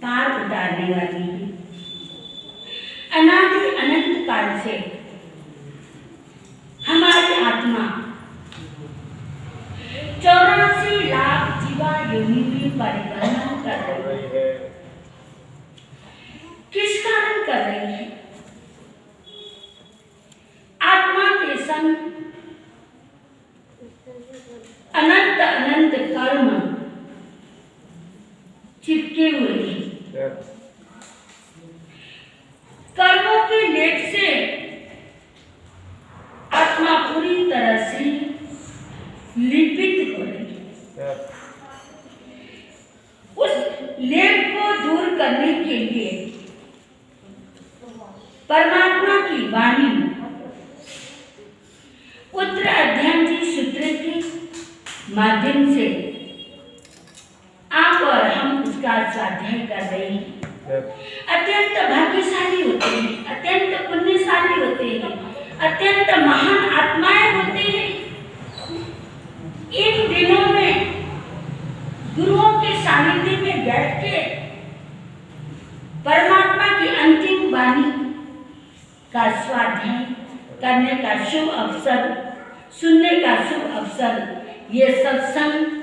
पार उतारने वाली है। अनादि अनंत काल से हमारी आत्मा 84 लाख जीवा योनि में परिवर्तन कर रही है। किस कारण कर रही है? आत्मा के संग अनंत अनंत कर्म चिपके हुए हैं। कर्मों के लेप से आत्मा पूरी तरह से लिपित हो रही है। उस लेप को दूर करने के लिए परमात्मा की वाणी उत्तर अध्ययन जी सूत्र के माध्यम से आप और हम उसका स्वाध्याय कर रहे हैं। अत्यंत भाग्यशाली होते हैं, अत्यंत पुण्यशाली होते हैं, अत्यंत महान आत्माएं होते हैं। इन दिनों में गुरुओं के सानिध्य में बैठ के परमात्मा की अंतिम वाणी का स्वाध्याय करने का शुभ अवसर, सुनने का शुभ अवसर, ये सत्संग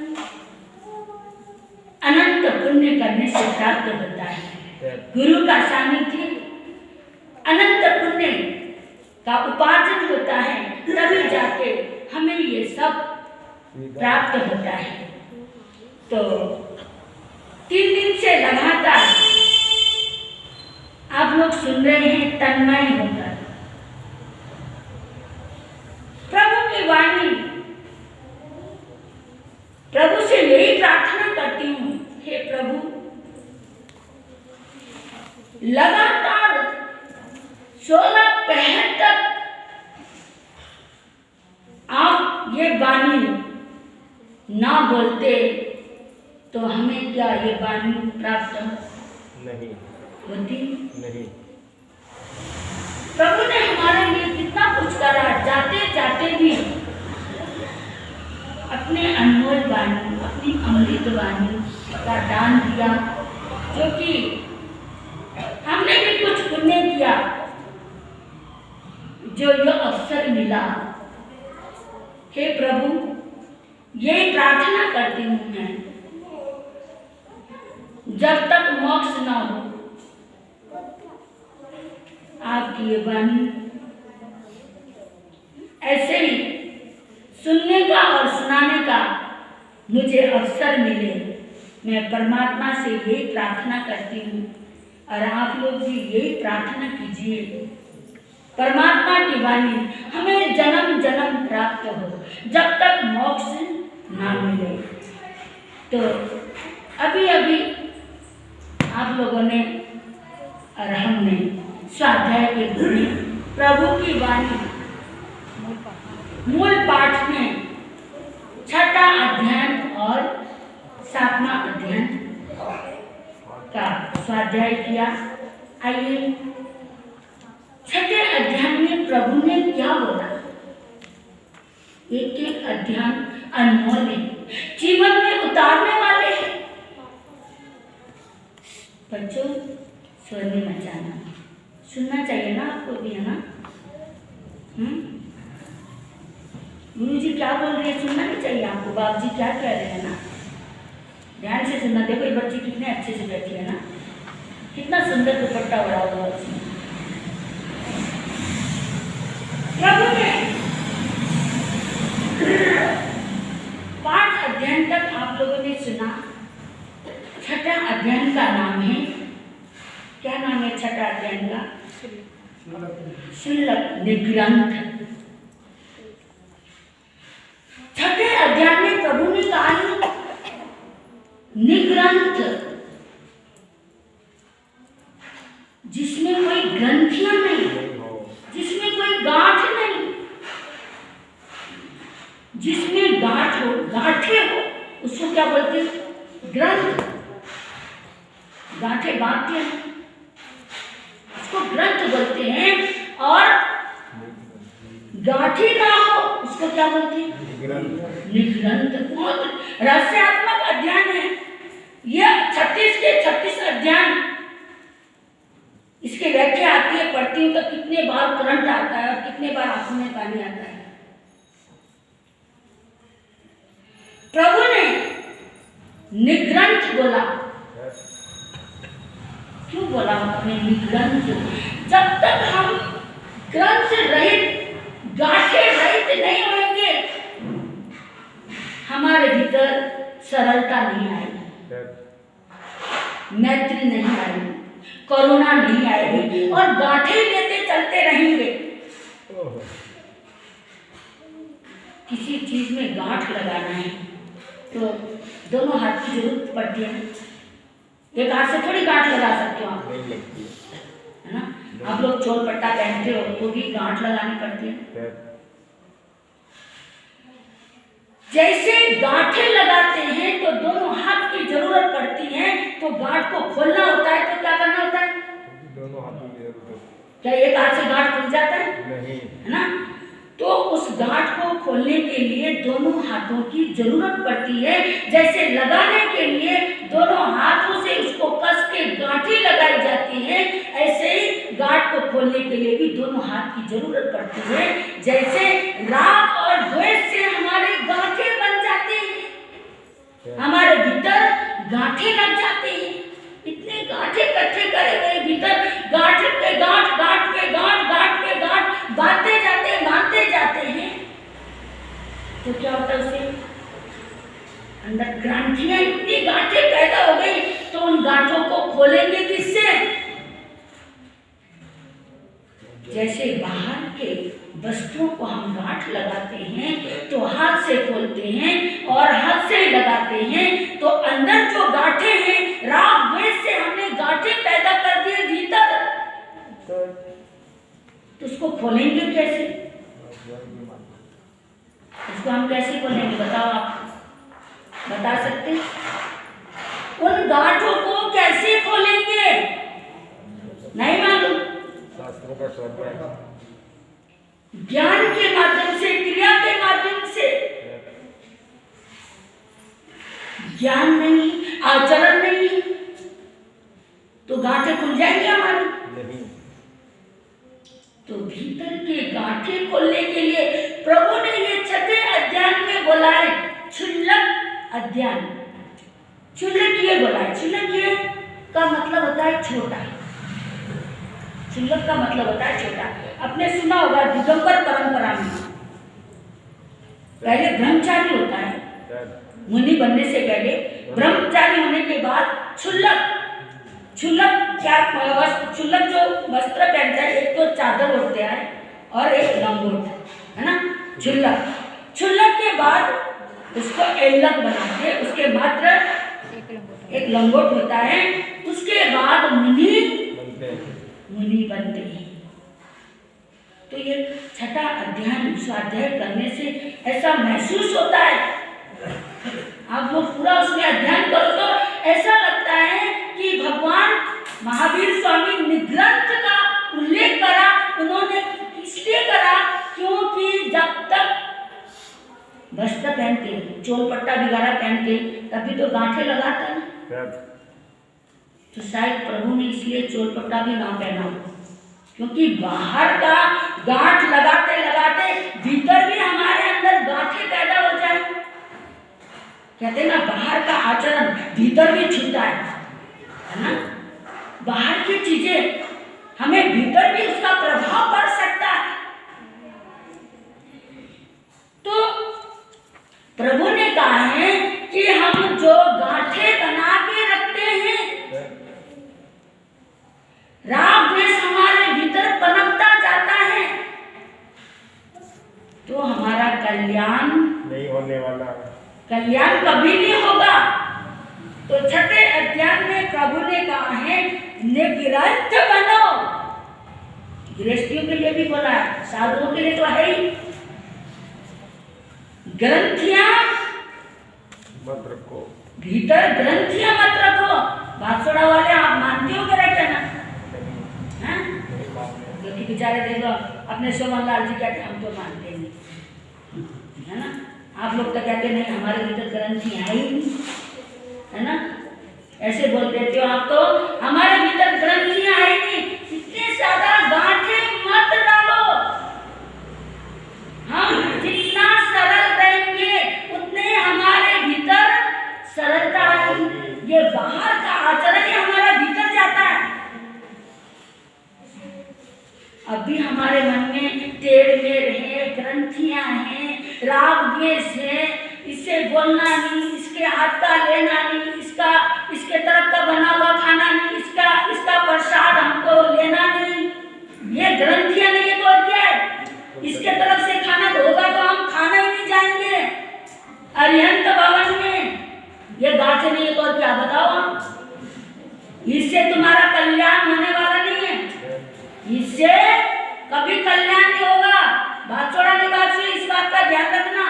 अनंत पुण्य करने से प्राप्त होता है। गुरु का सानिध्य अनंत पुण्य का उपार्जन होता है, तभी जाके हमें ये सब प्राप्त होता है। तो 3 दिन से लगातार आप लोग सुन रहे हैं तन्मय होकर प्रभु की वाणी। प्रभु से यही प्रार्थना करती हूँ, हे प्रभु लगातार 16 पहर तक आप ये वाणी ना बोलते तो हमें क्या ये वाणी प्राप्त नहीं होती? नहीं। प्रभु ने हमारे लिए कितना कुछ करा, जाते जाते भी अपने अनमोल वाणी, अपनी अमृत वाणी का दान दिया, जो कि हमने भी कुछ पुण्य किया, जो यह अवसर मिला। हे प्रभु, यही प्रार्थना करती हूँ मैं, जब तक मोक्ष न हो आपकी ये वाणी ऐसे ही सुनने का और सुनाने का मुझे अवसर मिले। मैं परमात्मा से यही प्रार्थना करती हूँ और आप लोग भी यही प्रार्थना कीजिए, परमात्मा की वाणी हमें जन्म जन्म प्राप्त हो, जब तक मोक्ष ना मिले। तो अभी अभी आप लोगों ने और हमने स्वाध्याय के गुरु प्रभु की वाणी मूल पाठ में 6ठा अध्ययन और 7वां अध्ययन का स्वाध्याय किया। आइए 6ठे अध्ययन में प्रभु ने क्या बोला? एक एक अध्ययन अनमोल है, जीवन में उतारने वाले हैं। बच्चों, स्वर्णी मचाना सुनना चाहिए ना आपको भी, है ना? गुरु जी क्या बोल रहे हैं सुनना नहीं चाहिए आपको? बाप जी क्या कह रहे हैं ना, ध्यान से सुनना। देखो ये बच्ची कितने अच्छे से बैठी है ना, कितना सुंदर दुपट्टा ओढ़ा हुआ उसने। प्रभु ने 5 अध्ययन तक आप लोगों ने सुना। 6ठा अध्ययन का नाम है, क्या नाम है 6ठा अध्ययन का? शुल्लक निग्रंथ। 6ठे अध्याय में प्रभु ने कहा है निग्रंथ, जिसमें कोई ग्रंथियां नहीं, जिसमें कोई गांठ नहीं, जिसमें गांठ हो, गांठे हो, उसको क्या बोलते हैं? ग्रंथ। गांठे बांधते हैं, उसको ग्रंथ बोलते हैं। और गांठी ना हो उसको क्या बोलते हैं? निग्रंथ। बहुत रहस्यात्मक अध्ययन है। यह 36 के 36 अध्ययन इसकी व्याख्या आती है, पढ़ती हूँ तो कितने बार करंट आता है और कितने बार आंखों में पानी आता है। प्रभु ने निग्रंथ बोला। क्यों बोला आपने निग्रंथ? जब तक हम ग्रंथ रहित, गांठे रहित नहीं होंगे, हमारे भीतर सरलता नहीं आएगी, मैत्री नहीं आएगी, करुणा नहीं आएगी और गांठे लेते चलते रहेंगे। किसी चीज में गांठ लगाना है तो दोनों हाथ की जरूरत पड़ती है। एक हाथ से थोड़ी गांठ लगा सकते हो आप, है ना? आप लोग चोल पट्टा पहनते हो तो भी गांठ लगानी पड़ती है। जैसे गांठे लगाते हैं तो दोनों हाथ की जरूरत पड़ती है, तो गांठ को खोलना होता है तो क्या करना होता है? दोनों हाथों की जरूरत है। क्या एक हाथ से गांठ खुल जाता है? नहीं, है ना? तो उस गांठ को खोलने के लिए दोनों हाथों की जरूरत पड़ती है। जैसे लगाने के लिए दोनों हाथों से उसको कस के गांठें लगाई जाती है, ऐसे ही गांठ को खोलने के लिए भी दोनों हाथ की जरूरत पड़ती है। जैसे राग और द्वेष से हमारे गांठें बन जाते हैं, हमारे भीतर गांठें लग जाती हैं। इतने गांठें इकट्ठे करे गए भीतर, गांठ पे गांठ, गांठ पे गांठ, गांठ पे गांठ बांधते जाते हैं, तो क्या होता है? उससे अंदर ग्रंथियां, इतनी गांठें पैदा हो गई, तो उन गांठों को खोलेंगे किससे? जैसे बाहर के वस्तुओं को हम गांठ लगाते हैं तो हाथ से खोलते हैं और हाथ से लगाते हैं, तो अंदर जो गांठें हैं, राग द्वेष से हमने गांठें पैदा कर दिए भीतर, तो उसको खोलेंगे कैसे? उसको हम कैसे खोलेंगे बताओ? आप बता सकते? उन गांठों को कैसे खोलेंगे? नहीं मालूम? शास्त्रों का स्वाध्याय, ज्ञान के माध्यम से, क्रिया के माध्यम से। ज्ञान नहीं, आचरण नहीं, तो गांठें खुल जाएंगी हमारी? नहीं। तो भीतर के गांठे खोलने के लिए प्रभु ने ये 6वें अध्याय में बोला है, क्षुल्लक अध्याय। क्षुल्लक ये बोला है, क्षुल्लक का मतलब होता है छोटा। क्षुल्लक का मतलब होता है छोटा। आपने सुना होगा दिगंबर परंपरा में पहले ब्रह्मचारी होता है, मुनि बनने से पहले ब्रह्मचारी होने के बाद क्षुल्लक। क्षुल्लक क्या? क्षुल्लक जो वस्त्र पहनता है, एक तो चादर ओढ़ते हैं और एक लंगोट, है ना? क्षुल्लक। क्षुल्लक के बाद उसको एल्लक बनाते हैं, उसके मात्र एक लंगोट होता है। उसके बाद मुनि बनते हैं। तो ये 6वां अध्याय स्वाध्याय करने से ऐसा महसूस होता है, आप लोग पूरा उसमें अध्ययन करो तो ऐसा लगता है कि भगवान महावीर स्वामी निग्रंथ का उल्लेख करा। उन्होंने इसलिए करा क्योंकि जब तक वस्त्र पहनते, चोल पट्टा वगैरह पहनते, तभी तो गांठें लगाते हैं। तो शायद प्रभु ने इसलिए चोल पट्टा भी ना पहना, क्योंकि बाहर का गांठ लगाते लगाते भीतर भी हमारे अंदर गांठें पैदा हो जाए। कहते हैं ना, बाहर का आचरण भीतर भी छूता है ना? बाहर की चीजें हमें भीतर भी उसका प्रभाव पड़ सकता है। तो प्रभु ने कहा है कि हम जो गांठें बना के रखते हैं, राग द्वेष हमारे भीतर पनपता जाता है, तो हमारा कल्याण नहीं होने वाला, कल्याण कभी नहीं होगा। तो 6वें अध्याय में प्रभु ने कहा है निग्रंथ बनो। गृहस्थियों के लिए भी बोला है, साधुओं के लिए तो है ही। ग्रंथियां मत रखो, भीतर ग्रंथियां मत रखो। बांसुड़ा वाले आप मानते हो क्या कहना? क्योंकि बेचारे देखो अपने सोमन लाल जी कहते हम तो मानते नहीं, है ना? आप लोग तो कहते नहीं, हमारे भीतर ग्रंथियां है ही नहीं, है ना? ऐसे बोल देते हो आप, तो हमारे भीतर ग्रंथियां है नहीं। इतने राग द्वेष है, इससे बोलना नहीं, इसके हाथ का लेना नहीं, इसके तरफ का बना हुआ खाना नहीं, इसका प्रसाद हमको लेना नहीं। ये ग्रंथियां नहीं है तो और क्या है? इसके तरफ से खाना होगा तो हम खाना ही नहीं जाएंगे अरिहंत भवन में। ये गांठे नहीं है तो और क्या बताओ हम? इससे तुम्हारा कल्याण होने वाला नहीं है, इससे कभी कल्याण नहीं होगा। बातचोड़ा निवासी इस बात का ध्यान रखना।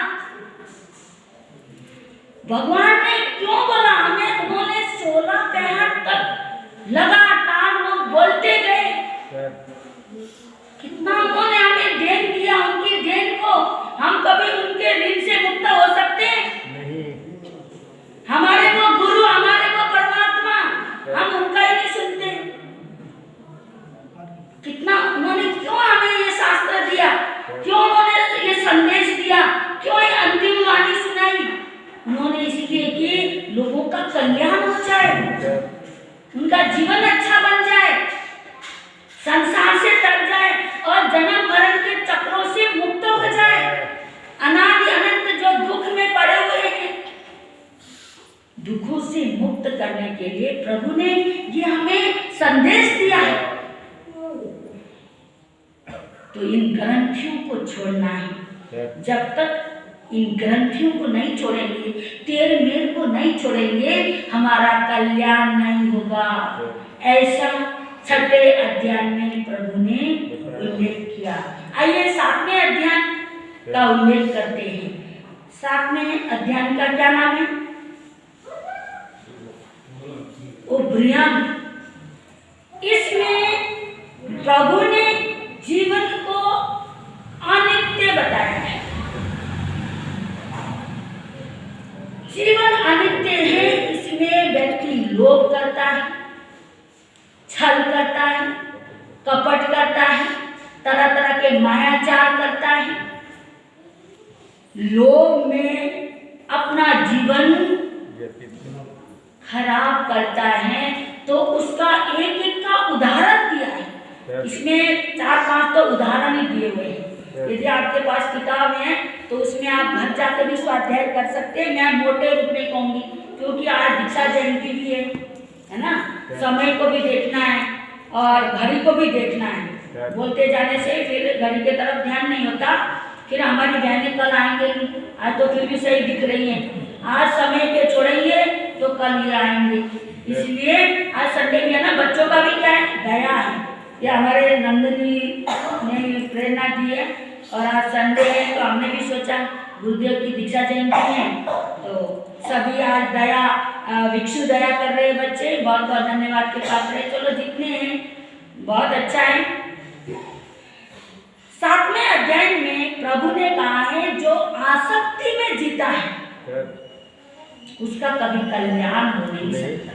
भगवान ने क्यों बोला हमें? उन्होंने 16 पहर तक लगातार वो बोलते गए। कितना उन्होंने हमें देन दिया, उनकी देन को हम कभी उनके ऋण से मुक्त हो सकते हैं? हमारे को गुरु, हमारे को परमात्मा, हम उनका ही नहीं सुनते। कितना उन्होंने क्यों हमें ये शास्त्र दिया, क्यों उन्होंने ये संदेश दिया, क्यों ये अंतिम वाणी सुनाई? उन्होंने इसलिए कि लोगों का कल्याण हो जाए, उनका जीवन अच्छा बन जाए, संसार से तर जाए और जन्म मरण के चक्रों से मुक्त हो जाए। अनादि अनंत जो दुख में पड़े हुए हैं, दुखों से मुक्त करने के लिए प्रभु ने ये हमें संदेश दिया है। तो इन ग्रंथियों को छोड़ना है। जब तक इन ग्रंथियों को नहीं छोड़ेंगे, तेर मेर को नहीं छोड़ेंगे, हमारा कल्याण नहीं होगा। ऐसा 6वें अध्याय में प्रभु ने उल्लेख किया। आइए 7वें अध्याय का उल्लेख करते हैं। 7वें अध्याय का क्या नाम है? उभ्रियम। इसमें प्रभु ने जीवन को अनित्य बताया है। जीवन अनित्य है। इसमें व्यक्ति लोभ करता है, छल करता है, कपट करता है, तरह तरह के मायाचार करता है, लोभ में अपना जीवन खराब करता है। तो उसका एक एक का उदाहरण दिया है। इसमें 4-5 तो उदाहरण ही दिए हुए हैं। यदि आपके पास किताब है तो उसमें आप घर जाकर भी स्वाध्याय कर सकते हैं। मैं मोटे रूप में कहूँगी क्योंकि आज दीक्षा जयंती भी है ना, समय को भी देखना है और घड़ी को भी देखना है। बोलते जाने से फिर घड़ी के तरफ ध्यान नहीं होता, फिर हमारी बहनें कल आएंगे, आज तो फिर भी सही दिख रही हैं। आज समय पे छोड़ेंगे तो कल ही आएंगे। इसलिए आज संडे भी है ना, बच्चों का भी क्या है? दया है। ये हमारे नंदिनी ने प्रेरणा दी है और आज संडे है तो हमने भी सोचा गुरुदेव की दीक्षा जयंती है तो सभी आज दया भिक्षु दया कर रहे बच्चे। बहुत बहुत धन्यवाद के पात्र है। चलो जितने हैं बहुत अच्छा है। 7वें अध्याय में प्रभु ने कहा है जो आसक्ति में जीता है उसका कभी कल्याण हो नहीं सकता।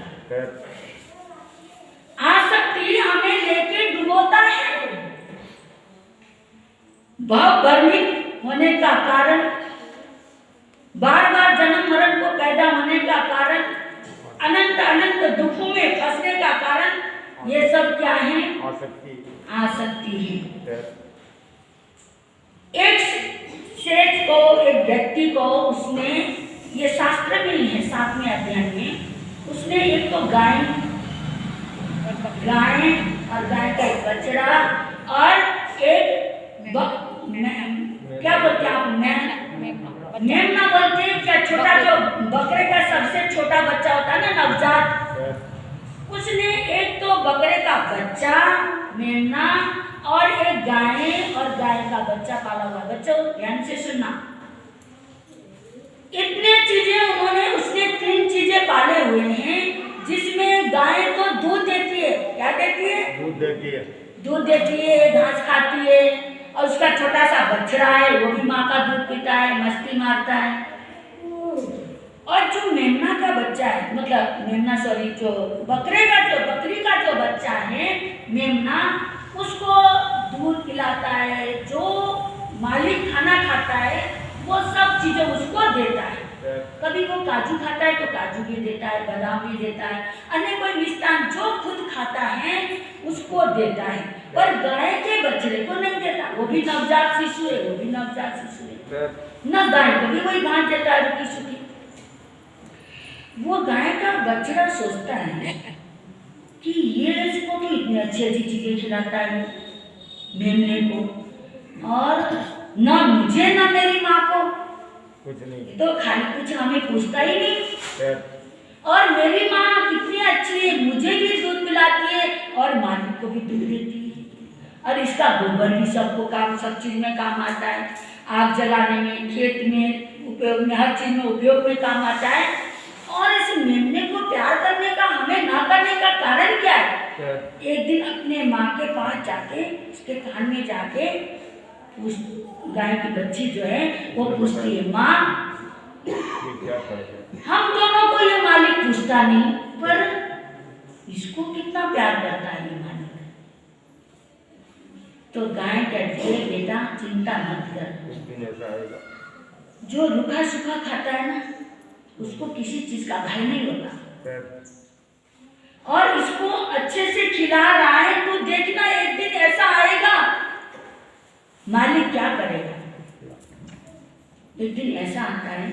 आसक्ति हमें लेके डुबोता है। भ्रमित होने का कारण, बार बार जन्म मरण को पैदा होने का कारण, अनंत अनंत दुखों में फंसने का कारण, ये सब क्या है? आसक्ति है। एक सेठ को, एक व्यक्ति को, उसने, ये शास्त्र में ही है 7वें अध्याय में, उसने एक तो गाय और गाय का एक बछड़ा और एक क्या बोलते हैं आप? मेमना बोलते हैं क्या? छोटा जो बकरे का सबसे छोटा बच्चा होता है ना, नवजात। उसने एक तो बकरे का बच्चा मेमना और एक गाय और गाय का बच्चा पाला हुआ। बच्चों ध्यान से सुनना, इतने चीजें उन्होंने, उसने 3 चीजें पाले हुए हैं जिसमें गाय तो दूध देती है। क्या देती है? दूध देती है। दूध देती है, घास खाती है और उसका छोटा सा बछड़ा है वो भी माँ का दूध पीता है, मस्ती मारता है। और जो मेमना का बच्चा है, मतलब मेमना सॉरी, जो बकरी का जो बच्चा है मेमना, उसको दूध पिलाता है, जो मालिक खाना खाता है वो सब चीजें उसको देता है। कभी वो काजू खाता है तो काजू भी देता है, बादाम भी देता है, अन्य कोई मिष्टान जो खुद खाता है उसको देता है, पर गाय के बछड़े को नहीं देता। वो भी नवजात शिशु है, वो भी नवजात शिशु है, न गाय को भी वही घास देता है रुकी सुखी। वो गाय का बछड़ा सोचता है कि ये इसको तो इतनी अच्छी अच्छी चीजें खिलाता है मेमने को, और न मुझे न मेरी माँ को कुछ नहीं, तो खाली कुछ हमें पूछता ही नहीं। तो और मेरी माँ कितनी अच्छी है, मुझे भी दूध पिलाती है और मालिक को भी दूध देती है, और इसका गोबर भी सबको काम, सब चीज में काम आता है, आग जलाने में, खेत में उपयोग में, हर चीज में उपयोग में काम आता है। और इस मेमने को प्यार करने का, हमें ना करने का कारण क्या है? एक दिन अपने माँ के पास जाके, उसके कान में जाके उस गाय की बच्ची जो है वो पूछती है, माँ क्या करें? हम दोनों को ये मालिक पूछता नहीं, पर इसको कितना प्यार करता है ये मालिक। तो गाय कहती है, बेटा चिंता मत कर, उस दिन ऐसा आएगा। जो रूखा सूखा खाता है ना, उसको किसी चीज का भय नहीं होता, और इसको अच्छे से खिला रहा है तो देखना एक दिन ऐसा आएगा, मालिक क्या करेगा। एक दिन ऐसा आता है,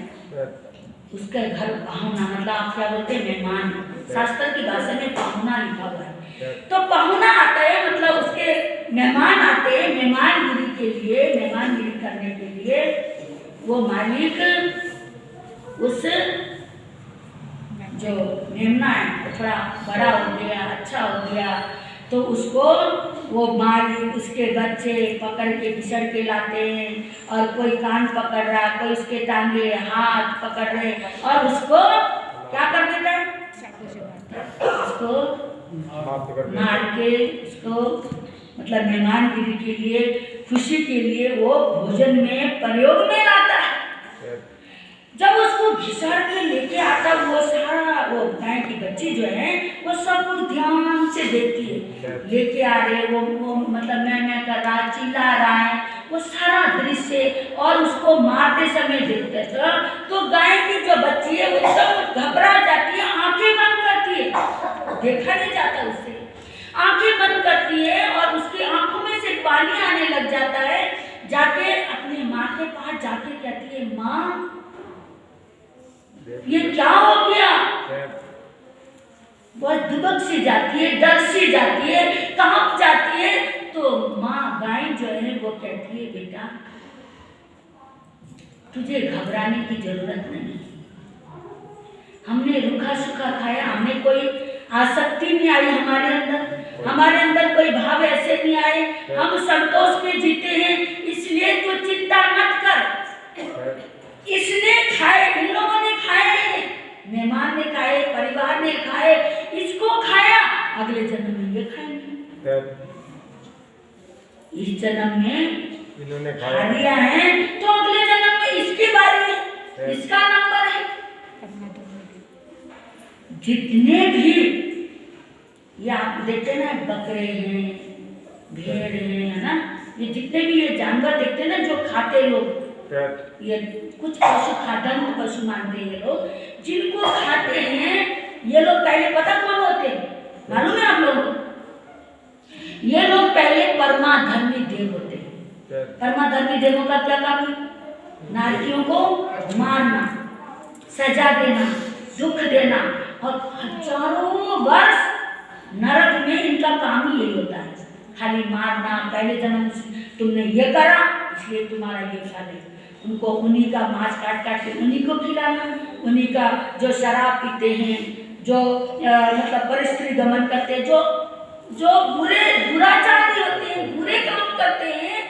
उसके घर पाहुना, मतलब आप क्या बोलते हैं, मेहमान, शास्त्र की भाषा में पाहुना लिखा हुआ है। तो पाहुना आता है, मतलब उसके मेहमान आते हैं मेहमानगिरी के लिए, मेहमानगिरी करने के लिए। वो मालिक उस जो मेमना है थोड़ा बड़ा हो गया, अच्छा हो गया, तो उसको वो मालिक उसके बच्चे पकड़ के घिसड़ के लाते हैं, और कोई कान पकड़ रहा, कोई उसके टांगे हाथ पकड़ रहे, और उसको क्या कर देता है, उसको मार के, उसको मतलब मेहमानगिरी के लिए, खुशी के लिए वो भोजन में प्रयोग में लाता है। जब उसको घिसड़ के लेके आता, वो सारा, वो गाय की बच्ची जो है वो सब कुछ ध्यान से देखती है, लेके आ रहे वो मतलब मैं कर रहा, चिल्ला रहा है, वो सारा दृश्य, और उसको मारते समय देखते तो गाय की जो बच्ची है वो एकदम घबरा जाती है, आंखें बंद करती है, देखा नहीं जाता उससे, आंखें बंद करती है, और उसकी आंखों में से पानी आने लग जाता है। जाके अपने माँ के पास जाके कहती है, माँ ये क्या हो गया। बहुत दुबक सी जाती है, डर सी जाती है, कांप जाती है। तो माँ गाय जो है वो कहती है, बेटा तुझे घबराने की जरूरत नहीं, हमने रूखा सूखा खाया, हमें कोई आसक्ति नहीं आई हमारे अंदर कोई भाव ऐसे नहीं आए, हम संतोष में जीते हैं, इसलिए तू चिंता मत कर। इसने खाए, इन लोगों ने खाए हैं, मेहमान ने खाए, परिवार ने खाए, इसको खाया, अगले जन्म में ये खाएंगे, इस जन्म में इन्होंने खा लिया है तो अगले जन्म में इसकी बारी है, इसका नंबर है। जितने भी ये आप देखते ना, बकरे हैं, भेड़ है ना, ये जितने भी ये जानवर देखते ना जो खाते लोग, ये कुछ पशु खाद्यान्न पशु मानते हैं ये लोग, जिनको खाते हैं ये लोग पहले पता कौन होते हैं, मालूम है आप लोगों को? ये लोग पहले परमाधर्मी देव होते हैं। परमाधर्मी देवों का क्या काम है? नारकियों को मारना, सजा देना, दुख देना, और हजारों वर्ष नरक में इनका काम ही यही होता है, खाली मारना। पहले जन्म तुमने ये करा इसलिए तुम्हारा ये फल है। उनको उन्हीं का मांस काट काट के उन्हीं को खिलाना, उन्हीं का जो शराब पीते हैं, जो मतलब परिस्त्री गमन करते हैं, जो बुराचारी होते हैं, बुरे काम करते हैं,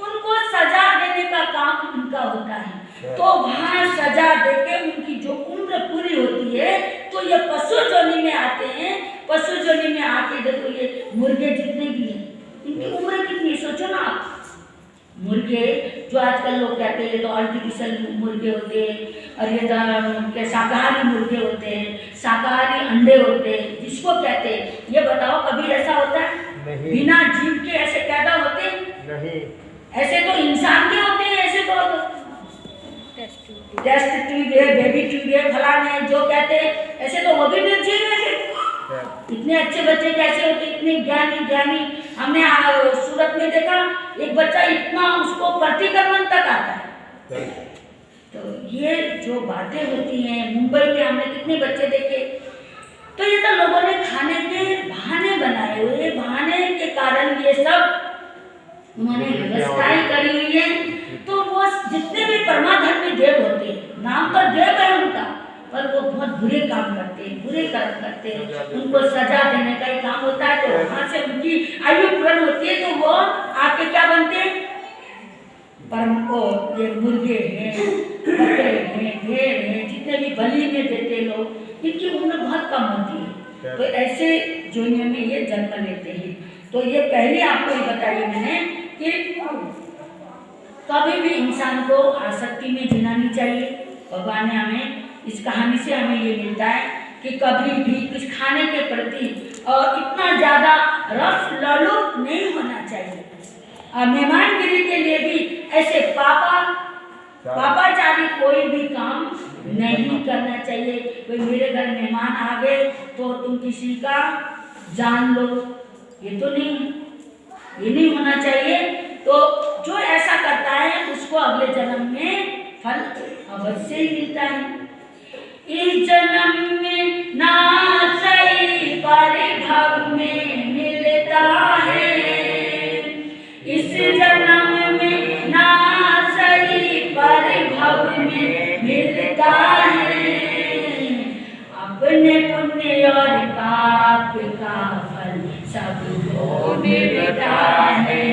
उनको सजा देने का काम उनका होता है। तो वहाँ सजा देके उनकी जो उम्र पूरी होती है तो ये पशु जोनी में आते हैं। पशु जोनी में आके देखो ये मुर्गे जितने भी हैं इनकी उम्र कितनी, सोचो ना आप। मुर्गे जो आजकल लोग कहते हैं तो आर्टिफिशियल मुर्गे होते हैं, और ये शाकाहारी मुर्गे होते हैं, शाकाहारी अंडे होते हैं, जिसको कहते हैं, ये बताओ कभी ऐसा होता है? नहीं। बिना जीव के ऐसे पैदा होते नहीं, ऐसे तो इंसान के होते हैं, ऐसे तो टेस्ट ट्यूब है, बेबी ट्यूब है, फलाने जो कहते हैं, ऐसे तो वो भी निर्जीव है। इतने अच्छे बच्चे कैसे होते, इतने ज्ञानी ज्ञानी। हमने सूरत में देखा एक बच्चा इतना उसको प्रतिक्रमण तक आता है। तो ये जो बातें होती हैं, मुंबई में हमने कितने बच्चे देखे। तो ये तो लोगों ने खाने के बहाने बनाए हुए, बहाने के कारण ये सब उन्होंने व्यवस्थाएं करी हुई है। तो वो जितने भी परमाधर्मी देव होते हैं, नाम तो देव है उनका, पर वो बहुत बुरे काम करते हैं, बुरे कर्म करते हैं। उनको सजा देने का ही काम होता है। तो वहां से उनकी आयु पूर्ण होती है तो वो आके क्या बनते हैं, परम को ये मुर्गे हैं, बकरे हैं, भेड़ हैं, जितने भी बलि में देते लोग, इनकी उम्र बहुत कम होती है। तो ऐसे जोनियों में ये जन्म लेते हैं। तो ये पहले आपको ये बताइए मैंने कि कभी भी इंसान को आसक्ति में जीना नहीं चाहिए। भगवान ने हमें इस कहानी से हमें ये मिलता है कि कभी भी कुछ खाने के प्रति और इतना ज़्यादा रस लालुप नहीं होना चाहिए। और मेहमानगिरी के लिए भी ऐसे पापाचारी कोई भी काम नहीं करना चाहिए। कोई मेरे घर मेहमान आ गए तो तुम किसी का जान लो, ये तो नहीं, ये नहीं होना चाहिए। तो जो ऐसा करता है उसको अगले जन्म में फल अवश्य ही मिलता है। इस जन्म में ना सही परिभव में मिलता है, इस जन्म में ना सही परिभव में मिलता है। अपने पुण्य और पाप का फल सबको मिलता है,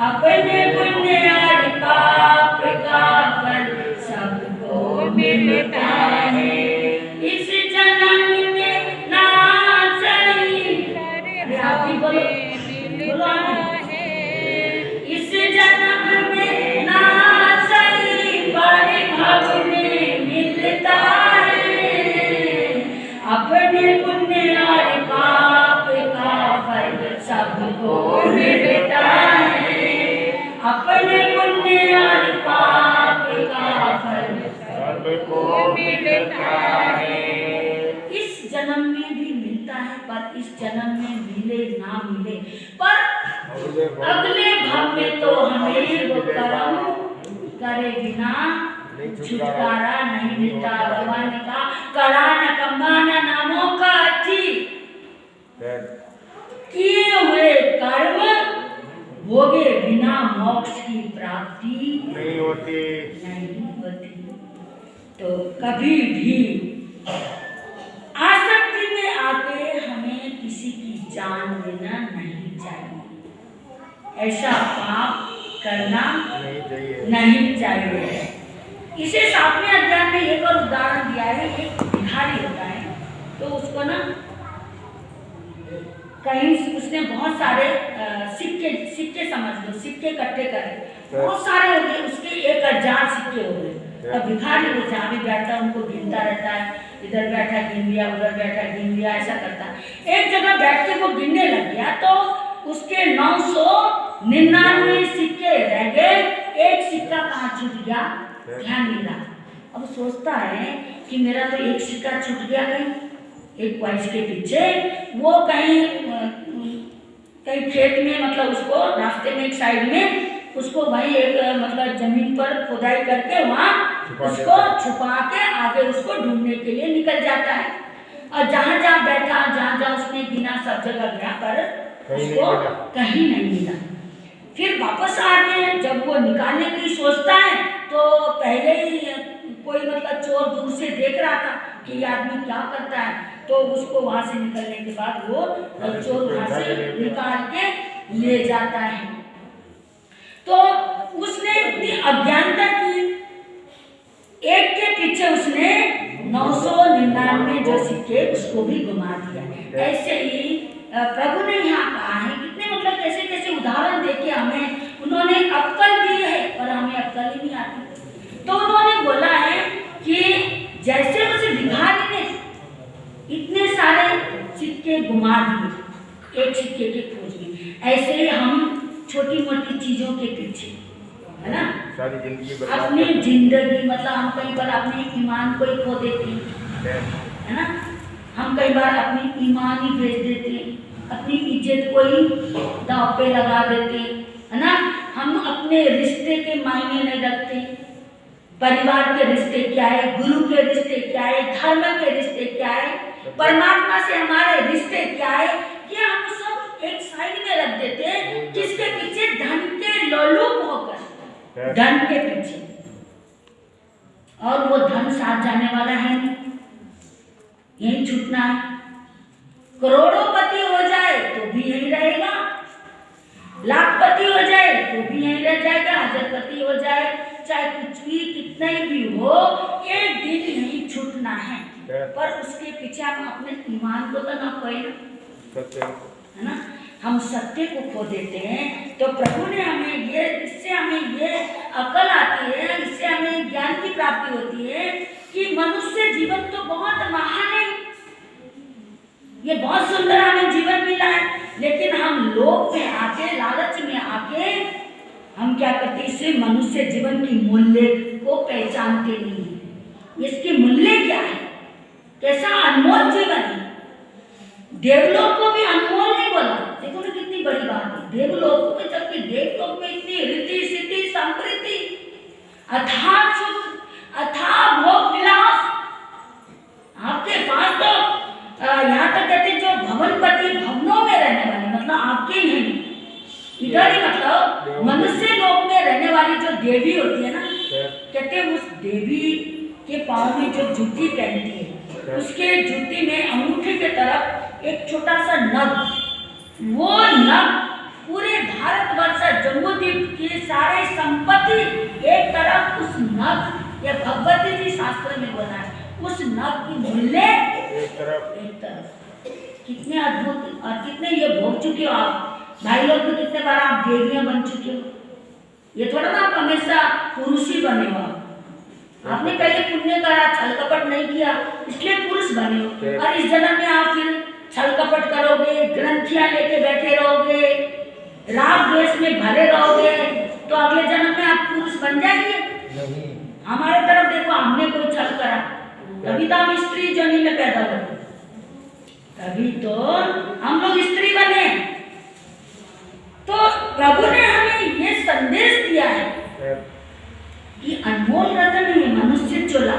अपने पुण्य और पाप का फल सबको मिलता है। इस जन्म में ना सही परिभव मिलता है, इस जन्म में ना सही परिभव में मिलता है। अपने पुण्य और पाप का फल सबको मिलता है, अपने पुण्य और पाप का फल सबको मिलता है। इस जन्म में भी मिलता है, पर इस जन्म में मिले ना मिले, पर अगले भाव में तो हमें वो कर्म करे बिना छुटकारा नहीं मिलता। भगवान ने कहा कड़ा न कमाना नामों का अच्छी, किए हुए कर्म भोगे बिना मोक्ष की प्राप्ति नहीं होती। तो कभी भी आसक्ति में आके हमें किसी की जान लेना नहीं चाहिए, ऐसा पाप करना नहीं चाहिए। इसे 7वें अध्याय में एक और उदाहरण दिया है। एक भिखारी होता है, तो उसको ना कहीं उसने बहुत सारे सिक्के समझ लो, सिक्के इकट्ठे करे, बहुत सारे हो गए, उसके 1000 सिक्के हो गए। अब भिखारी वो जहाँ भी बैठता उनको गिनता रहता है, इधर बैठा गिन लिया, उधर बैठा गिन लिया, ऐसा करता है। एक जगह बैठ के वो गिनने लग गया तो उसके 999 सिक्के रह गए, एक सिक्का कहाँ छूट गया, ध्यान नहीं रहा। अब सोचता है कि मेरा तो एक सिक्का छूट गया कहीं, एक वाइस के पीछे, वो कहीं खेत में, मतलब उसको रास्ते में एक साइड में उसको वहीं एक मतलब जमीन पर खुदाई करके वहाँ उसको छुपा के आगे उसको ढूंढने के लिए निकल जाता है। और जहाँ जहाँ बैठा, जहाँ जहाँ उसने गिना, सब जगह गया, पर उसको कहीं नहीं मिला। फिर वापस आके जब वो निकालने की सोचता है तो पहले ही कोई मतलब चोर दूर से देख रहा था कि ये आदमी क्या करता है, तो उसको वहाँ से निकलने के बाद वो चोर वहाँ से निकाल के ले जाता है। तो उसने इतनी अज्ञानता की, एक के पीछे उसने 999 जो सिक्के उसको भी घुमा दिया। ऐसे ही प्रभु ने यहाँ कहा है, कितने मतलब कैसे कैसे उदाहरण देके हमें उन्होंने अक्ल दी है, पर हमें अक्ल ही नहीं आती। तो उन्होंने बोला है कि जैसे उस भिखारी ने इतने सारे सिक्के घुमा दिए एक सिक्के के खोज में, ऐसे ही हम छोटी मोटी चीजों के पीछे, है ना, सारी जिंदगी अपनी जिंदगी, मतलब हम कहीं पर अपने ईमान को ही खो देते हैं, है ना। हम कई बार अपनी ईमान ही बेच देते हैं, अपनी इज्जत को ही दांव पे लगा देते हैं, है ना। हम अपने रिश्ते के मायने नहीं रखते, परिवार के रिश्ते क्या है, गुरु के रिश्ते क्या है, धर्म के रिश्ते क्या है, परमात्मा से हमारे रिश्ते क्या है, कि हम सब एक साइड में रख देते हैं। किसके पीछे? धन के लोलुप होकर, धन के पीछे। और वो धन साथ जाने वाला है नहीं, यही छूटना है। करोड़ोंपति हो जाए तो भी यही रहेगा, लाखपति हो जाए तो भी यही रह जाएगा, हजारपति हो जाए, चाहे कुछ भी कितना भी हो, एक दिन यही छूटना है। पर उसके पीछे हम अपने ईमान को तो ना खोए, है ना। हम सत्य को खो देते हैं। तो प्रभु ने हमें ये, इससे हमें ये अकल आती है, इससे हमें ज्ञान की प्राप्ति होती है कि मनुष्य जीवन तो बहुत महान है, ये बहुत सुंदर हमें जीवन मिला है, लेकिन हम लोभ में आके, लालच में आके हम क्या करते हैं? इससे मनुष्य जीवन की मूल्य को पहचानते नहीं है। इसके मूल्य क्या है, कैसा अनमोल जीवन है। देवलोक को भी अनमोल नहीं बोला, देखो ना कितनी बड़ी बात है। देवलोक में, जबकि देवलोक में इतनी रिद्धि सिद्धि समृद्धि, अथाह सुख, अथाह भोग विलास, आपके पास तो यहाँ तक कहते जो भवनपति, भवनों में रहने वाले, मतलब आपके ही नहीं, इधर ही मतलब मनुष्य लोक में रहने वाली जो देवी होती है ना, कहते हैं उस देवी के पाँव में जो जूती पहनती है, उसके जूती में अंगूठे के तरफ एक छोटा सा नग, वो नग पूरे भारतवर्ष जम्बूद्वीप की सारे संपत्ति एक तरफ, उस नग, या भगवती जी शास्त्र में बोला है, उस नग की मूल्य एक तरफ। कितने अद्भुत और कितने ये भोग चुके हो आप भाई लोग, तो कितने बार आप देवियां बन चुके हो। ये थोड़ा ना आप हमेशा पुरुष ही बने हो, आपने पहले पुण्य करा, छल कपट नहीं किया, इसलिए पुरुष बने हो। और इस जन्म में आप फिर छल कपट करोगे, ग्रंथियां लेके बैठे रहोगे, राग द्वेष में भरे रहोगे, तो अगले जन्म में आप पुरुष बन जाएंगे नहीं। हमारे तरफ देखो, हमने कोई छल करा, तभी तो हम स्त्री जोनी में पैदा हुए, तभी तो हम लोग स्त्री बने। तो प्रभु ने हमें ये संदेश दिया है कि अनमोल रतन है मनुष्य चोला,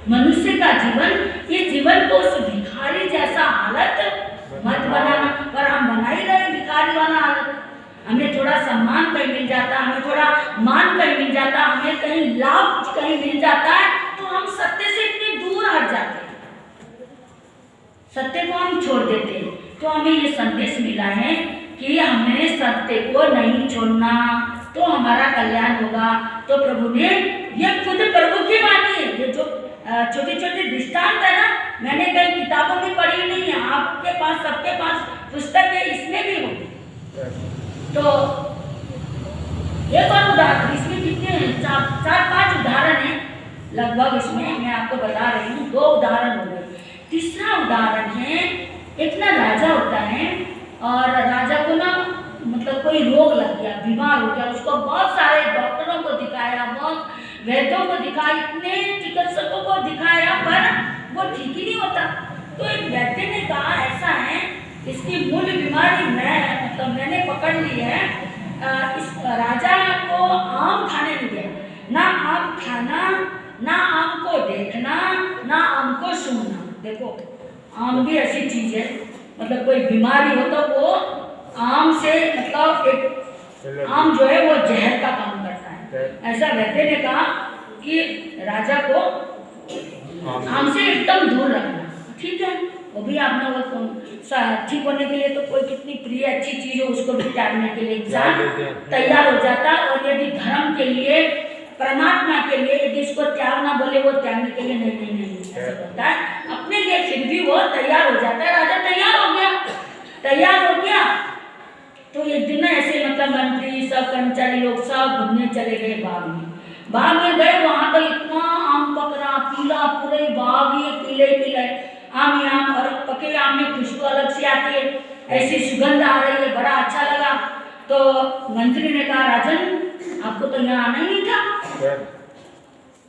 मनुष्य का जीवन, ये जीवन को उस भिखारी जैसा हालत मत बनाना। पर हम बना ही रहे भिखारी वाला हालत। हमें थोड़ा सम्मान कहीं मिल जाता, हमें थोड़ा मान कहीं मिल जाता, हमें कहीं लाभ कहीं मिल जाता है, तो हम सत्य से इतने दूर हट जाते हैं, सत्य को हम छोड़ देते हैं। तो हमें ये संदेश मिला है कि हमें सत्य को नहीं छोड़ना, तो हमारा कल्याण होगा। तो प्रभु ने ये खुद प्रभु की वाणी है, ये जो छोटे छोटे दृष्टांत है ना, मैंने कई किताबों में पढ़ी नहीं है, आपके पास सबके पास पुस्तक है, इसमें भी होगी। तो एक और उदाहरण, इसमें कितने हैं? 4-5 उदाहरण हैं लगभग, इसमें मैं आपको बता रही हूँ। 2 उदाहरण हो गए। तीसरा उदाहरण है, एक ना राजा होता है, और राजा को ना मतलब कोई रोग लग गया, बीमार हो गया, उसको बहुत सारे डॉक्टरों को दिखाया, बहुत वैद्यों को दिखाया, इतने चिकित्सकों को दिखाया, पर वो ठीक ही नहीं होता। तो एक वैद्य ने कहा ऐसा है, इसकी मूल बीमारी मैंने पकड़ ली है। इस राजा को आम खाने नहीं दिया, ना आम खाना, ना आम को देखना, ना आम को सूंघना। देखो आम भी ऐसी चीज है, मतलब कोई बीमारी हो तो वो आम से, मतलब एक आम जो है वो जहर का काम करता है। ऐसा वैद्य ने कहा कि राजा को आम से एकदम दूर रखना। ठीक है, वो भी आपने वो ठीक होने के लिए तो कोई कितनी प्रिय अच्छी चीज हो उसको भी त्यागने के लिए इंसान तैयार हो जाता है। और यदि धर्म के लिए, परमात्मा के लिए यदि इसको त्यागना बोले, वो त्यागने के लिए नहीं ऐसा होता है, अपने लिए फिर भी वो तैयार हो जाता है। राजा तैयार हो गया तो एक दिन ऐसे मतलब मंत्री सब कर्मचारी लोग सब घूमने चले गए बाग में गए, वहां तो इतना आम पक रहा, पीला, पूरे बाग ये पीले आम, और पके आम में खुशबू अलग से आती है, ऐसी सुगंध आ रही है, बड़ा अच्छा लगा। तो मंत्री ने कहा, राजन आपको तो यहाँ आना ही नहीं था।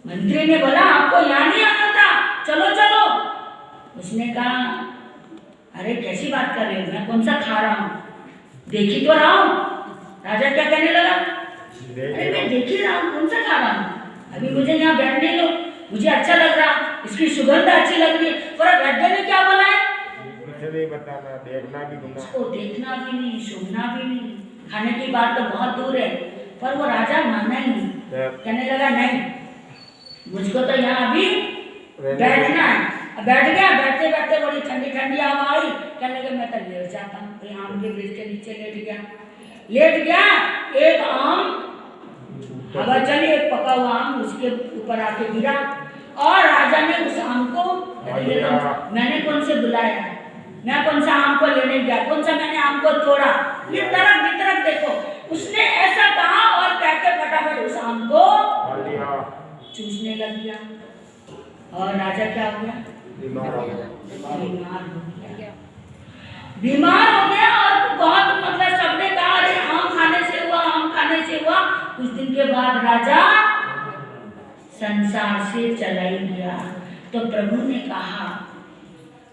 मंत्री ने बोला, आपको यहाँ नहीं आना था, चलो। उसने कहा, अरे कैसी बात कर रहे हो, मैं कौन सा खा रहा हूँ, देख ही तो रहा हूँ। राजा क्या कहने लगा, अरे मैं देख ही रहा हूँ, कौन सा खा रहा हूँ, अभी मुझे यहाँ बैठने दो, मुझे अच्छा लग रहा, इसकी सुगंध अच्छी लग रही है। पर राजा ने क्या बोला है, कुछ नहीं बताना, देखना भी गुनाह। उसको देखना भी नहीं, सुनना भी नहीं, खाने की बात तो बहुत दूर है। पर वो राजा माना ही नहीं, कहने लगा नहीं, मुझको तो यहाँ अभी बैठना है। अब बैठ गया, बैठते बैठते बड़ी ठंडी ठंडी हवा आई, कहने लगा मैं तो लेट जाता हूँ, तो आम के वृक्ष के नीचे लेट गया। एक आम हवा चली, एक पका हुआ आम उसके ऊपर आके गिरा, और राजा ने उस आम को, मैंने कौन से बुलाया, मैं कौन सा आम को लेने गया, कौन सा मैंने आम को तोड़ा, ये तरफ देखो, उसने ऐसा कहा और कह के फटाफट उस आम को चूसने लग गया। और राजा क्या हो गया, बीमार हो गया। और बहुत मतलब सबने कहा अरे आम खाने से हुआ। कुछ दिन के बाद राजा संसार से चला ही गया। तो प्रभु ने कहा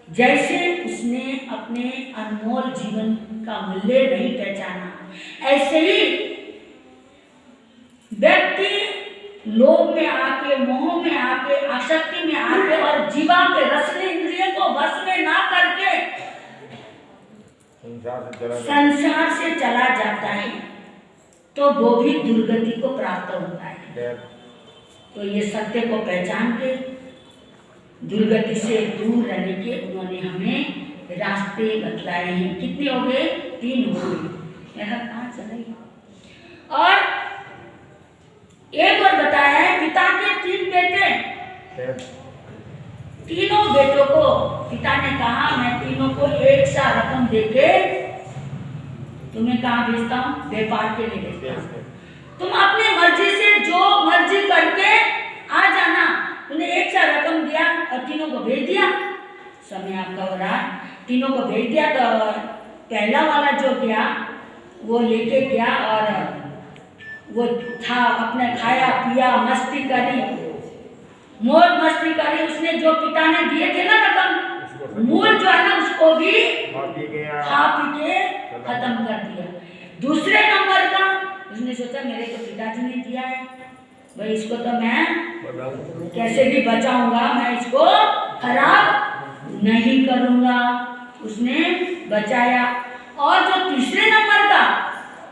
जैसे उसने अपने अनमोल जीवन का मूल्य नहीं पहचाना, ऐसे ही व्यक्ति लोभ में आके, मोह में आके, आसक्ति में आके और जीवा के रसने इंद्रियों को वश में ना करके संसार से चला जाता है, तो वो भी दुर्गति को प्राप्त होता है। तो ये सत्य को पहचान के दुर्गति से दूर रहने के उन्होंने हमें रास्ते बतलाए हैं। कितने हो गए, 3 हो गए, मेरा कहाँ चलेगा। और एक और बताया है, पिता के 3 बेटे, तीनों बेटों को पिता ने कहा मैं तीनों को एक सा रकम देके तुम्हें कहाँ भेजता हूँ, व्यापार के लिए भेजता हूँ, तुम अपनी मर्जी से जो मर्जी करके आ जाना। उन्हें एक सा रकम दिया और तीनों को भेज दिया। समय आपका हो रहा, तीनों को भेज दिया। तो पहला वाला जो गया वो लेके गया और वो था, अपने खाया पिया, मस्ती करी, मौज मस्ती करी। उसने जो पिता ने दिए थे ना रकम, मूल जो है ना, उसको भी खा पी के खत्म कर दिया। दूसरे नंबर का उसने सोचा मेरे तो पिताजी ने दिया है भाई, इसको तो मैं कैसे भी बचाऊंगा, मैं इसको खराब नहीं करूंगा। उसने बचाया। और जो तीसरे नंबर का,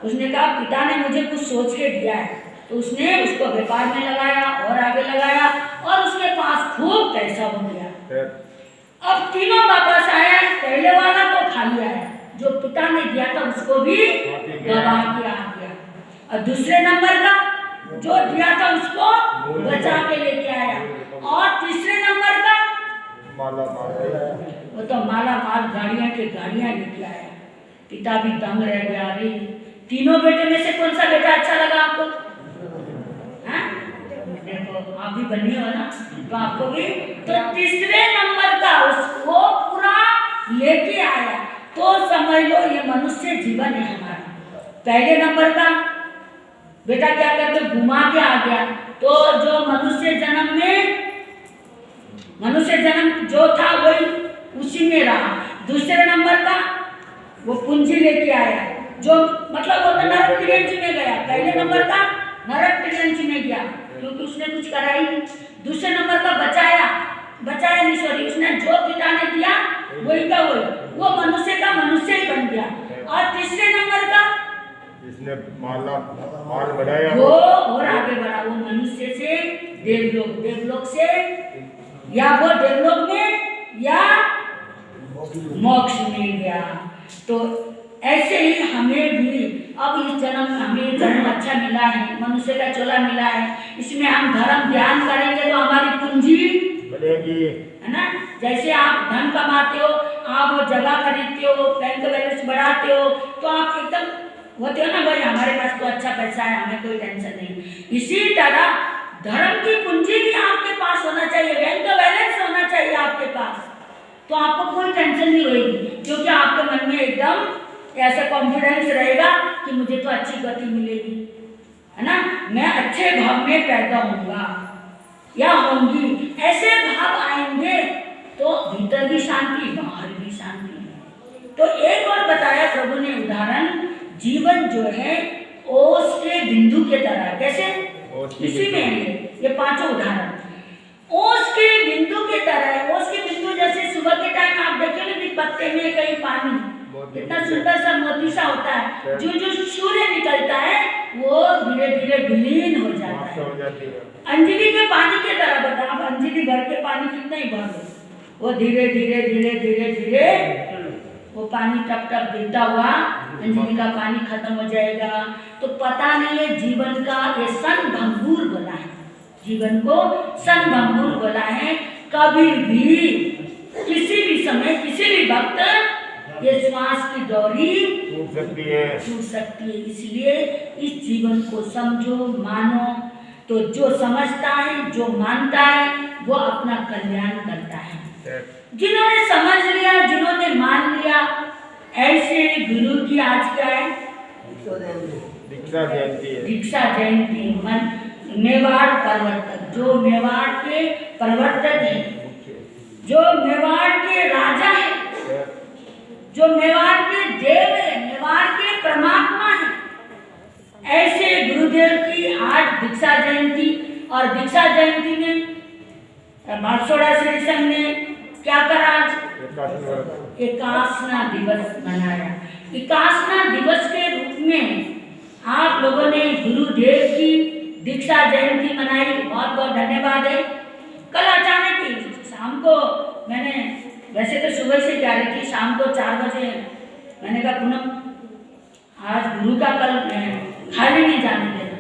उसने कहा पिता ने मुझे कुछ सोच के दिया है, तो उसने उसको व्यापार में लगाया और आगे लगाया और उसके पास खूब पैसा हो गया। अब तीनों वापस आया, पहले वाला तो खाली आया, जो पिता ने दिया था उसको भी गवा के आ गया, और दूसरे नंबर का जो दिया था उसको बचा के लेके आया, और तीसरे नंबर का वो तो माला माल गाड़ियां के गाड़ियां लेके आया। पिता भी दंग रह गया। अरे तीनों बेटे में से कौन सा बेटा अच्छा लगा आपको? देखो आप भी बनी हो ना, तो आपको भी। तो तीसरे नंबर का उसको पूरा लेके आया। तो समझ लो ये मनुष्य जीवन है हमारा। पहले नंबर का बेटा क्या करके घुमा के आ गया, तो जो मनुष्य जन्म जो था वही उसी में रहा। दूसरे नंबर का वो पूंजी लेके आया, जो मतलब वो तो नरक तिरंज में गया। पहले नंबर का नरक तिरंज में गया क्योंकि उसने कुछ करा ही नहीं। दूसरे नंबर का बचाया नहीं, सॉरी, उसने जो पिता ने दिया वही का वही, वो मनुष्य का मनुष्य ही बन गया। और तीसरे नंबर का इसने माल बढ़ाया, वो और आगे बढ़ा, वो मनुष्य से देवलोक से या वो देवलोक में या मोक्ष में गया। तो ऐसे ही हमें भी अब हमें जन्म अच्छा मिला है, मनुष्य का चोला मिला है, इसमें हम धर्म ध्यान करेंगे तो हमारी पूंजी बढ़ेगी, है ना। जैसे आप धन कमाते हो, आप जगह खरीदते हो, बैंक बैलेंस बढ़ाते हो, तो आप एकदम होते हो ना भाई हमारे पास तो अच्छा पैसा है, हमें कोई टेंशन नहीं। इसी तरह धर्म की पूंजी भी आपके पास होना चाहिए, बैंक बैलेंस होना चाहिए आपके पास, तो आपको कोई टेंशन नहीं होगी, क्योंकि आपके मन में एकदम ऐसा कॉन्फिडेंस रहेगा कि मुझे तो अच्छी गति मिलेगी, है ना, मैं अच्छे भाव में पैदा होऊंगा या होंगी। ऐसे भाव आएंगे तो भीतर भी शांति, बाहर भी शांति। तो एक और बताया प्रभु ने उदाहरण, जीवन जो है ओस के बिंदु के तरह है। कैसे? इसी में है ये पांचों उदाहरण। ओस के बिंदु के तरह है। ओस के बिंदु जैसे सुबह के टाइम आप देखिए कि पत्ते में कहीं पानी कितना सुंदर सा मोती सा होता है, जो जो सूर्य निकलता है वो धीरे धीरे विलीन हो जाता है। अंजलि के पानी के तरह बता, आप अंजलि भर के पानी कितना ही भर दो, वो धीरे धीरे धीरे धीरे धीरे वो पानी टप टप गिरता हुआ अंजलि का पानी खत्म हो जाएगा। तो पता नहीं है जीवन का ये क्षणभंगुर बोला है, जीवन को क्षणभंगुर बोला है। कभी भी किसी भी समय किसी भी वक्त ये श्वास की डोरी टूट सकती है। इसलिए इस जीवन को समझो, मानो। तो जो समझता है, जो मानता है, वो अपना कल्याण करता है। जिन्होंने समझ लिया, जिन्होंने मान लिया, ऐसे गुरु की आज क्या है? दीक्षा जयंती है। दीक्षा जयंती। मेवाड़ प्रवर्तक, जो मेवाड़ के प्रवर्तक है, जो मेवाड़ के राजा है, जो मेवाड़ के देव है, मेवाड़ के परमात्मा है, ऐसे गुरुदेव की आज दीक्षा जयंती। और दीक्षा जयंती में बांसवाड़ा श्री संघ ने क्या करा? आज एकासना दिवस मनाया। एकासना दिवस के रूप में आप लोगों ने गुरुदेव की दीक्षा जयंती मनाई, बहुत बहुत धन्यवाद है। कल अचानक ही शाम को मैंने, वैसे तो सुबह से जा रही थी, शाम को 4 बजे मैंने कहा पूनम आज गुरु का कल खाली नहीं जाने देना।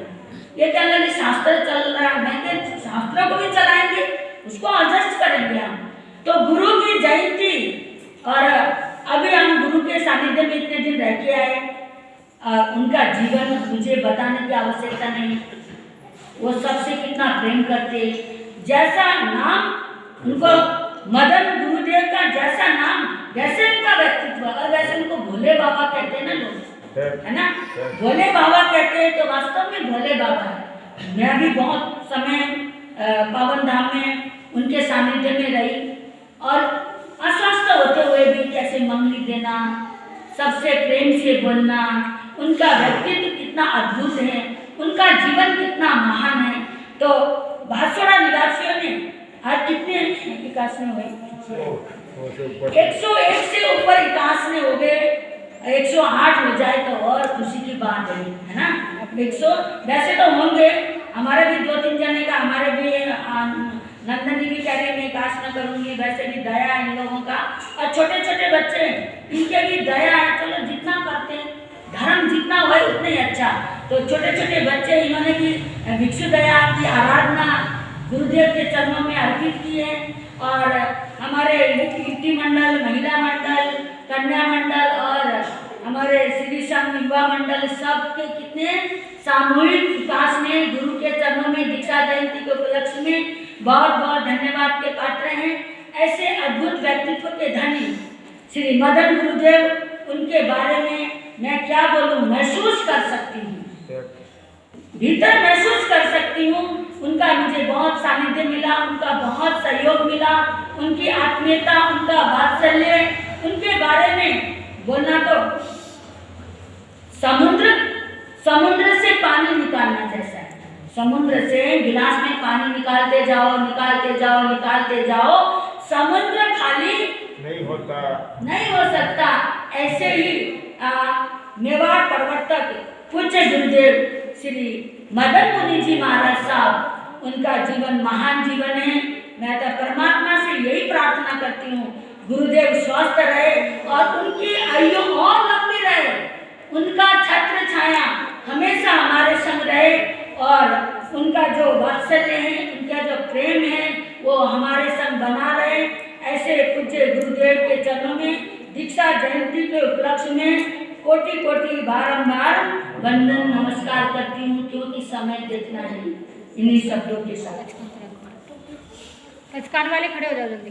ये कहने लगी शास्त्र चल रहा है। मैं कहती शास्त्र को भी चलाएंगे, उसको एडजस्ट करेंगे हम। तो गुरु की जयंती, और अभी हम गुरु के सानिध्य में इतने दिन रह के आए, उनका जीवन मुझे बताने की आवश्यकता नहीं। वो सबसे कितना प्रेम करते, जैसा नाम उनको मदन गुरुदेव का जैसा नाम, वैसे उनका व्यक्तित्व, और वैसे उनको भोले बाबा कहते हैं ना लोग, है ना? भोले बाबा कहते हैं, तो वास्तव में भोले बाबा है। मैं भी बहुत समय पावन धाम में उनके सानिध्य में रही, और अस्वस्थ होते हुए भी कैसे मंगली देना, सबसे प्रेम से बोलना, उनका व्यक्तित्व कितना अद्भुत है, उनका जीवन कितना महान है। तो बांसवाड़ा निवासियों ने आज कितने विकास में हुए? 101 से ऊपर विकास में हो गए। 108 हो जाए तो और खुशी की बात है ना? 100 वैसे तो होंगे, हमारे भी 2-3 जने का, हमारे भी नंदनी भी कह रही मैं काश न करूँगी, वैसे भी दया है इन लोगों का। और छोटे छोटे बच्चे, इनके भी दया है। चलो जितना करते हैं, धर्म जितना हो उतना ही अच्छा। तो छोटे छोटे बच्चे, इन्होंने भी भिक्षु दया की आराधना गुरुदेव के चरणों में अर्पित की है। और हमारे युवती मंडल, महिला मंडल, कन्या मंडल और हमारे श्री संघ युवा मंडल, सबके कितने सामूहिक विकास में गुरु के चरणों में दीक्षा जयंती के उपलक्ष्य में बहुत बहुत धन्यवाद के पात्र हैं। ऐसे अद्भुत व्यक्तित्व के धनी श्री मदन गुरुदेव, उनके बारे में मैं क्या बोलूं, महसूस कर सकती हूँ, भीतर महसूस कर सकती हूँ। उनका मुझे बहुत सानिध्य मिला, उनका बहुत सहयोग मिला, उनकी आत्मीयता, उनका वात्सल्य, उनके बारे में बोलना तो समुद्र से पानी निकालना जैसा है। समुद्र से गिलास में पानी निकालते जाओ, निकालते जाओ, निकालते जाओ, समुद्र खाली नहीं हो सकता। ऐसे ही मेवाड़ प्रवर्तक पूज्य गुरुदेव श्री मदन मुनि जी महाराज साहब, उनका जीवन महान जीवन है। मैं तो परमात्मा से यही प्रार्थना करती हूँ, गुरुदेव स्वस्थ रहे और उनकी आयु और लंबी रहे, उनका छत्र छाया हमेशा हमारे संग रहे, और उनका जो वात्सल्य है, उनका जो प्रेम है, वो हमारे संग बना रहे। ऐसे पूज्य गुरुदेव के चरणों में दीक्षा जयंती के उपलक्ष्य में कोटि कोटि बारंबार वंदन नमस्कार करती हूँ, क्योंकि समय देखना है। इन्हीं शब्दों के साथ कान वाले खड़े हो जाओ जल्दी।